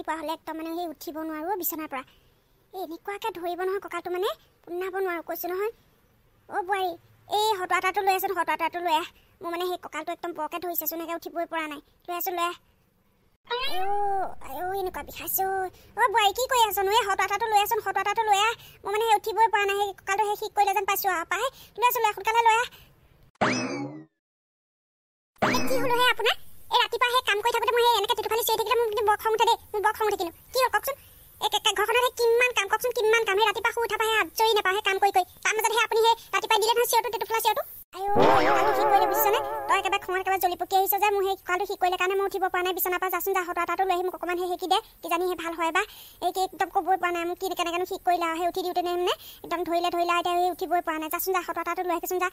ৰাতিপুৱা হ'লে একদম মানে সেই উঠিব নোৱাৰোঁ বিচনাৰ পৰা এনেকুৱাকৈ ধৰিব নহয় কঁকালটো মানে পুনাব নোৱাৰোঁ কৈছোঁ নহয় অ' বোৱাৰী এই হতুৱা এটাটো লৈ আছোন হতুৱা এটাটো লৈ আহ মোৰ মানে সেই কঁকালটো একদম বৰকৈ ধৰিছেচোন এনেকৈ উঠিবই পৰা নাই লৈ আছোঁ লৈ আহ আইঅ' এনেকুৱা বিষাইছে অ' বোৱাৰী কি কৰি আছোন এই হতুৱা এটাটো লৈ আছোন হতুৱা এটাটো লৈ আহ মোৰ মানে সেই উঠিবই পৰা নাই সেই কঁকালটো সেই ঠিক কৰিলে যেন পাইছোঁ আৰু পাই লৈ আছোঁ লৈ সোনকালে লৈ আহ কি হলো হে আপোনাৰ এই ৰাতিপুৱা সেই কাম কৰি থাকোঁতে মই সেই এনেকৈ টেটুফালি চিঞৰি থাকিলে মোৰ বৰ খং উঠে দেই মোৰ বৰ খং উঠে কিন্তু কি হ'ল কওকচোন এই ঘৰখনত সেই কিমান কাম কওকচোন কিমান কাম সেই ৰাতিপুৱা শুই উঠাৰ পৰা সেই আজৰি নাপাওঁ সেই কাম কৰি তাৰ মাজত সেই আপুনি সেই ৰাতিপুৱাই দিলে নহয় চিঞৰটো টেটুফলা চিঞৰটো কঁকালটো ঠিক কৰিলে বুজিছনে তই একেবাৰে খঙত একেবাৰে জ্বলি পকি আহিছ যে মোৰ সেই কঁকালটো ঠিক কৰিলে কাৰণে মই উঠিব পৰা নাই বিচনাৰ পৰা যাচোন যা হতুৱা এটাটো লৈ আহি মোক অকণমান সেই শিকি দে কিজানি সেই ভাল হয় বা এই একদম ক'বই পৰা নাই মোক কি কেনেকৈনো ঠিক কৰিলে আৰু সেই উঠি দিওঁতে মানে একদম ধৰিলে এতিয়া সেই উঠিবই পৰা নাই যাচোন যা হতুৱা এটাটো লৈ আহিছোন যা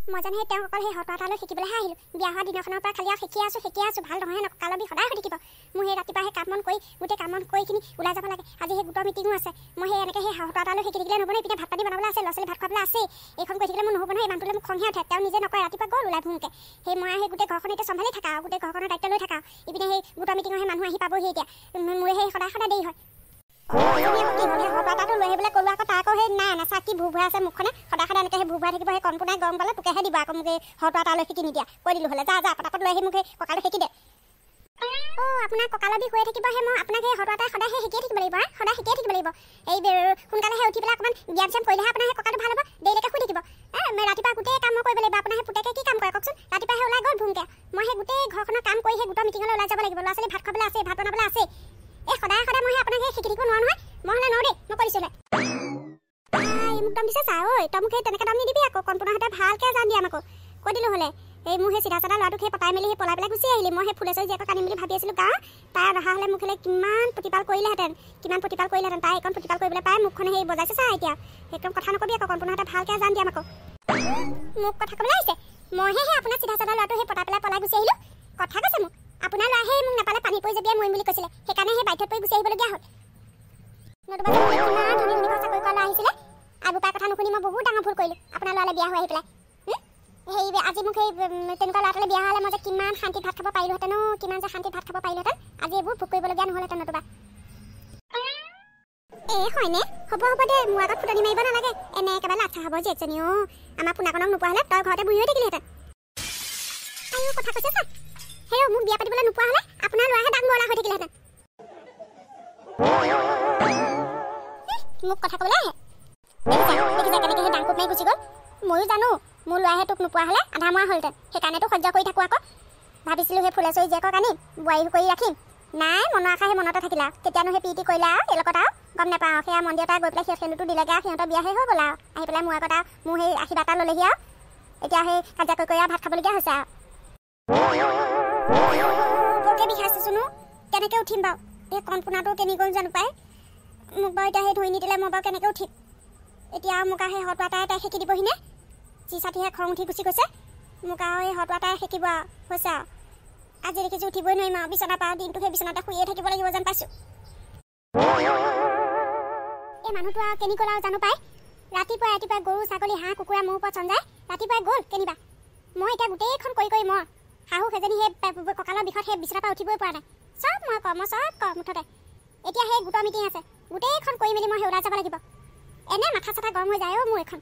মই জানো সেই তেওঁ অকল সেই হতুৱা এটালৈ শিকিবলৈহে আহিলোঁ বিয়া হোৱা দিনাখনৰ পৰা খালি আৰু শিকিয়ে আছোঁ ভাল নহয় ন কঁকালৰ বিষ সদায় হৈ থাকিব মোৰ সেই ৰাতিপুৱা সেই কাম বন কৰি গোটেই কাম বন কৰিখিনি ওলাই যাব লাগে আজি সেই গোটৰ মিটিঙো আছে মই সেই এনেকৈ সেই হতুৱা এটালৈ শিকি থাকিলে নহ'ব নহয় পিঠা ভাত পানী বনাবলৈ আছে ল'ৰা ছোৱালী ভাত খোৱাবলৈ আছে এইখন কৰি থাকিলে মোৰ নহ'ব নহয় এই মানুহটোলৈ মোক খংহে উঠে তেওঁ নিজে নকৰে ৰাতিপুৱা গ'ল ওলাই ভুংকৈ সেই মই সেই গোটেই ঘৰখন এতিয়া চম্ভালি থাকা আৰু গোটেই ঘৰখনৰ দায়িত্ব লৈ থাকা ইপিনে সেই গোটৰ মিটিঙৰ সেই মানুহ আহি পাবহি এতিয়া মোৰে সেই সদায় দেৰি হয় হতুৱাটো লৈ আহিবলৈ ক'লো আকৌ তাৰ আকৌ সেই নাই নাচা কি ভূ ভৰাই আছে মুখখনে সদায় এনেকৈ সেই ভূ ভৰাই থাকিব সেই কণপুনাই গৰম পালে তোকেহে দিব আকৌ মোক এই হতুৱা এটালৈ শিকি নিদিয়া কৈ দিলোঁ হ'লে যা পটাপট লৈ আহি মোক সেই কঁকালটো শিকি দে আপোনাৰ কঁকালৰ বিষ হৈ থাকিব সেই মই আপোনাক সেই হতুৱা এটা সদায় সেই শিকিয়ে থাকিব লাগিব সদায় শিকিয়ে থাকিব লাগিব এই সোনকালে সেই উঠি পেলাই অকণমান ব্যায়াম চ্যায়াম কৰিলেহে আপোনাৰ সেই কঁকালটো ভাল হ'ব দেৰিলৈকে শুই থাকিব ৰাতিপুৱা গোটেই কাম কৰিব লাগিব আপোনাৰ সেই পুতেকে কি কাম কৰে কওকচোন ৰাতিপুৱা সেই ওলাই গ'ল ভুংকৈ মই সেই গোটেই ঘৰখনৰ কাম কৰি সেই গোটৰ মিটিঙলৈ ওলাই যাব লাগিব ল'ৰা ছোৱালী ভাত খাবলৈ আছে ভাত বনাবলৈ আছে এই সদায় মই সেই আপোনাক সেই শিকি থাকিব নোৱাৰোঁ নহয় মই হ'লে নোৱাৰোঁ দেই মই কৈ দিছোঁ মোক দম দিছে চা ঐ তই মোক সেই তেনেকৈ দম নিদিবি আকৌ কণপুনাহঁতে ভালকৈ জান দিয়াম আকৌ কৈ দিলোঁ হ'লে এই মোৰ সেই চিধা চাধা ল'ৰাটোক সেই পতাই মেলি সেই পলাই পেলাই গুচি আহিলি মই সেই ফুলেশ্বৰী জীয়েকক আনিম বুলি ভাবি আছিলোঁ গাঁৱৰ তাই অহা হ'লে মোক হ'লে কিমান প্ৰতিপাল কৰিলেহেঁতেন তাই এইকণ প্ৰতিপাল কৰিবলৈ পাই মুখখনে সেই বজাইছে চা এতিয়া একদম কথা নকবি আকৌ কণপুনাহঁতে ভালকৈ জান দিয়াম আকৌ মোক কথা ক'বলৈ আহিছে মইহে সেই আপোনাৰ চিধা চাধা ল'ৰাটো সেই পতাই পেলাই পলাই গুচি আহিলোঁ কথা কৈছে মোক আপোনাৰ ল'ৰাই সেই মোক নাপালে পানী পৰি যাবিয়ে মৰিম বুলি কৈছিলে সেইকাৰণে সেই বাধ্যত পৰি গুচি আহিবলগীয়া হ'ল নতুবা ইমান ধুনীয়া ধুনীয়া চাকৰি কৰা ল'ৰা আহিছিলে আগৰ পৰা কথা নুশুনি মই বহুত ডাঙৰ ভুল কৰিলোঁ আপোনাৰ ল'ৰালৈ বিয়া হৈ আহি পেলাই সেই আজি মোক সেই তেনেকুৱা ল'ৰাটোলৈ বিয়া হ'লে মই যে কিমান শান্তিত ভাত খাব পাৰিলোহেঁতেন কিমান যে শান্তিত ভাত খাব পাৰিলোহেঁতেন আজি এইবোৰ ভোগ কৰিবলগীয়া নহ'লহেঁতেন নতুবা হয়নে হ'ব দে মোৰ আগত ফুটনি মাৰিব নালাগে এনে একেবাৰে লাচা হ'ব জীয়েকজনী আমাৰ পোনাকণক নোপোৱা হ'লে তই ঘৰতে বহি হৈ থাকিলেহেঁতেন কথা কৈছে চা সেই মোক বিয়া পাতিবলৈ নোপোৱা হ'লে আপোনাৰ ল'ৰাহে ডাঙৰ ল'ৰা হৈ থাকিলেহেঁতেন মোক কথা ক'বলৈ আহে দেখিছা কেনেকৈ সেই ডাঙৰ মাৰি গুচি গ'ল ময়ো জানো মোৰ ল'ৰাহে তোক নোপোৱা হ'লে আধা মৰা হ'লহেঁতেন সেইকাৰণেতো সহ্য কৰি থাকোঁ আকৌ ভাবিছিলোঁ সেই ফুলেশ্বৰী জীয়েকক আনিম বোৱাৰী কৰি ৰাখিম নাই মনৰ আশা সেই মনতে থাকিলে আৰু কেতিয়ানো সেই পিটি কৰিলে আৰু এই লগত আৰু গম নাপাওঁ সেয়া মন্দিৰতে গৈ পেলাই সেন্দুৰটো দিলেগৈ আৰু সিহঁতৰ বিয়া হৈ গ'ল আৰু আহি পেলাই মোৰ আগত আৰু মোৰ সেই আশীৰ্বাদ এটা ল'লেহি আৰু এতিয়া সেই কাজিয়া কৰি আৰু ভাত খাবলগীয়া হৈছে আৰু বৰকৈ বিষাইছেচোনো কেনেকৈ উঠিম বাৰু এই কণপুনাটো কেনি গ'ল জানো পাই মোক বাৰু এতিয়া সেই ধৰি নিদিলে মই বাৰু কেনেকৈ উঠিম এতিয়া মোক আৰু সেই হতুৱা এটাই শিকি দিবহিনে যি চাতিহে খং উঠি গুচি গৈছে মোক আৰু সেই হতুৱা এটাই শিকিব আৰু হৈছে আৰু আজি দেখিছোঁ উঠিবই নোৱাৰিম আৰু বিচনাৰ পৰা দিনটো সেই বিচনাতে শুইয়ে থাকিব লাগিব যেন পাইছোঁ এই মানুহটো আৰু কেনি গ'ল আৰু জানো পাই ৰাতিপুৱাই গৰু ছাগলী হাঁহ কুকুৰা মোৰ ওপৰত চঞ্জাই ৰাতিপুৱাই গ'ল কেনিবা মই এতিয়া গোটেইখন কৰি মই শাহু সেইজনী সেই কঁকালৰ বিষত সেই বিচনাৰ পৰা উঠিবই পৰা নাই চব মই কওঁ মুঠতে এতিয়া সেই গোটৰ মিটিং আছে গোটেইখন কৰি মেলি মই সেই ওলাই যাব লাগিব এনে মাথা চাথা গৰম হৈ যায় মোৰ এইখন